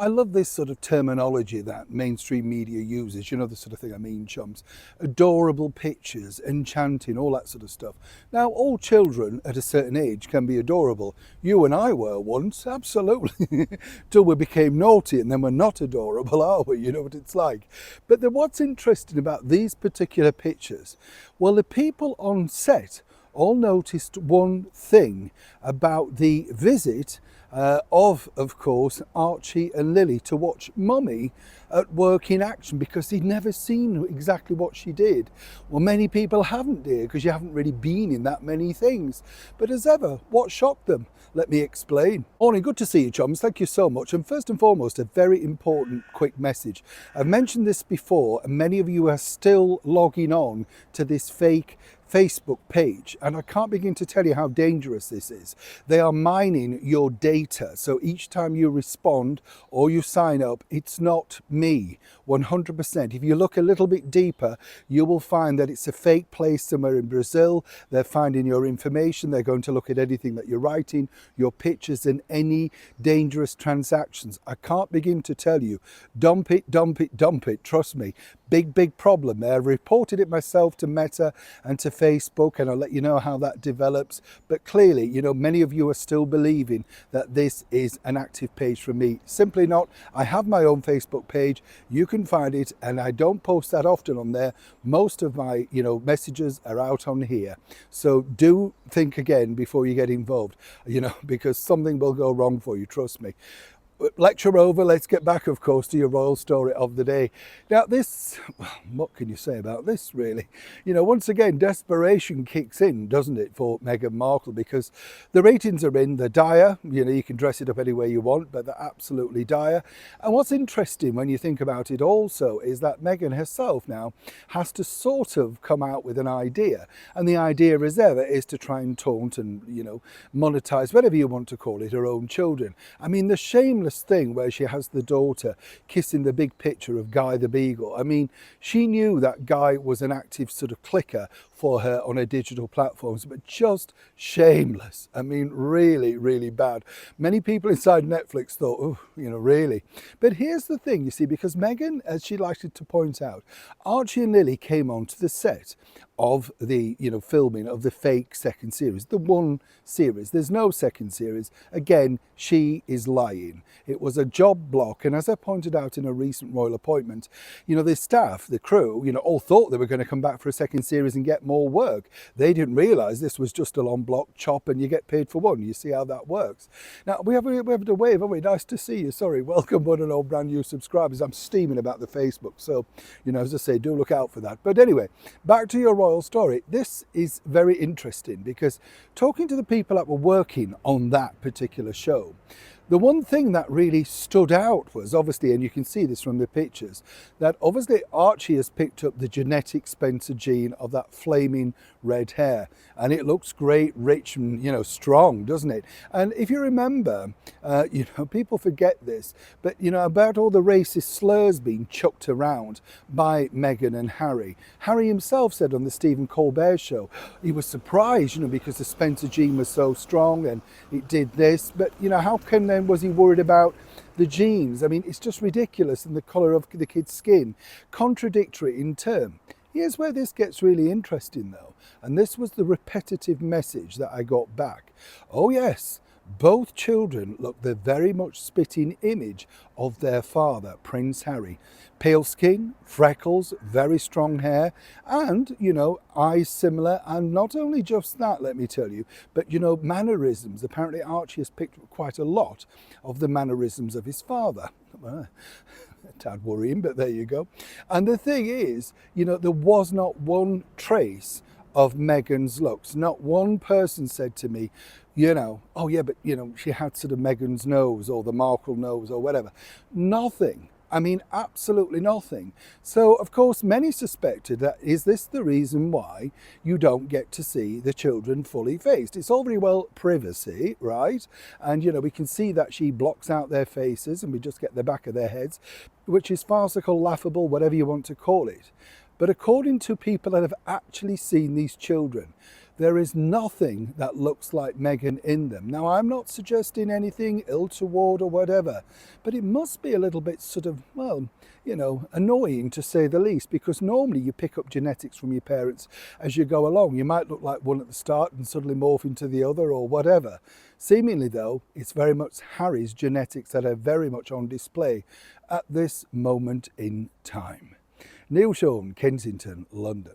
I love this sort of terminology that mainstream media uses, you know, the sort of thing I mean, chums. Adorable pictures, enchanting, all that sort of stuff. Now, all children at a certain age can be adorable. You and I were once, absolutely, till we became naughty and then we're not adorable, are we? You know what it's like. But what's interesting about these particular pictures? Well, the people on set all noticed one thing about the visit of course, Archie and Lily to watch Mummy at work in action because they'd never seen exactly what she did. Well, many people haven't, dear, because you haven't really been in that many things. But as ever, what shocked them? Let me explain. Morning, good to see you, chums. Thank you so much. And first and foremost, a very important quick message. I've mentioned this before, and many of you are still logging on to this fake Facebook page, and I can't begin to tell you how dangerous this is. They are mining your data, so each time you respond or you sign up, it's not me, 100%. If you look a little bit deeper, you will find that it's a fake place somewhere in Brazil. They're finding your information, they're going to look at anything that you're writing, your pictures, and any dangerous transactions. I can't begin to tell you. Dump it, dump it, dump it, trust me. Big problem there. I've reported it myself to Meta and to Facebook, and I'll let you know how that develops. But clearly, you know, many of you are still believing that this is an active page for me. Simply not. I have my own Facebook page. You can find it, and I don't post that often on there. Most of my, you know, messages are out on here. So do think again before you get involved, you know, because something will go wrong for you, trust me. Lecture over, let's get back, of course, to your royal story of the day. Now this, what can you say about this, really? You know, once again, desperation kicks in, doesn't it, for Meghan Markle, because the ratings are in, they're dire. You know, you can dress it up any way you want, but they're absolutely dire. And what's interesting when you think about it also is that Meghan herself now has to sort of come out with an idea. And the idea, as ever, is to try and taunt and, you know, monetize, whatever you want to call it, her own children. I mean, the shameless thing where she has the daughter kissing the big picture of Guy the Beagle. I mean, she knew that Guy was an active sort of clicker for her on her digital platforms, but just shameless. I mean, really bad. Many people inside Netflix thought, oh, you know, really. But here's the thing, you see, because Meghan, as she likes to point out, Archie and Lily came onto the set of the, you know, filming of the fake second series, the one series. There's no second series. Again, she is lying. It was a job block, and as I pointed out in a recent royal appointment, you know, the staff, the crew, you know, all thought they were going to come back for a second series and get more work. They didn't realise this was just a long block chop and you get paid for one. You see how that works. Now, we have to wave, haven't we? Nice to see you. Sorry, welcome one and all brand new subscribers. I'm steaming about the Facebook, so, you know, as I say, do look out for that. But anyway, back to your royal story. This is very interesting because talking to the people that were working on that particular show, the one thing that really stood out was obviously, and you can see this from the pictures, that obviously Archie has picked up the genetic Spencer gene of that flaming red hair, and it looks great, rich, and, you know, strong, doesn't it? And if you remember, you know, people forget this, but, you know, about all the racist slurs being chucked around by Meghan and Harry. Harry himself said on the Stephen Colbert show, he was surprised, you know, because the Spencer gene was so strong and it did this, but, you know, how can was he worried about the genes? I mean, it's just ridiculous, and the colour of the kid's skin, contradictory in term. Here's where this gets really interesting though, and this was the repetitive message that I got back. Oh yes, both children look the very much spitting image of their father, Prince Harry. Pale skin, freckles, very strong hair, and, you know, eyes similar. And not only just that, let me tell you, but, you know, mannerisms. Apparently Archie has picked up quite a lot of the mannerisms of his father. A tad worrying, but there you go. And the thing is, you know, there was not one trace of Meghan's looks. Not one person said to me, you know, oh yeah, but, you know, she had sort of Meghan's nose or the Markle nose or whatever. Nothing. I mean, absolutely nothing. So, of course, many suspected that, is this the reason why you don't get to see the children fully faced? It's all very well privacy, right? And, you know, we can see that she blocks out their faces and we just get the back of their heads, which is farcical, laughable, whatever you want to call it. But according to people that have actually seen these children, There is nothing that looks like Meghan in them. Now, I'm not suggesting anything ill toward or whatever, but it must be a little bit sort of, well, you know, annoying to say the least, because normally you pick up genetics from your parents as you go along. You might look like one at the start and suddenly morph into the other or whatever. Seemingly, though, it's very much Harry's genetics that are very much on display at this moment in time. Neil Sean, Kensington, London.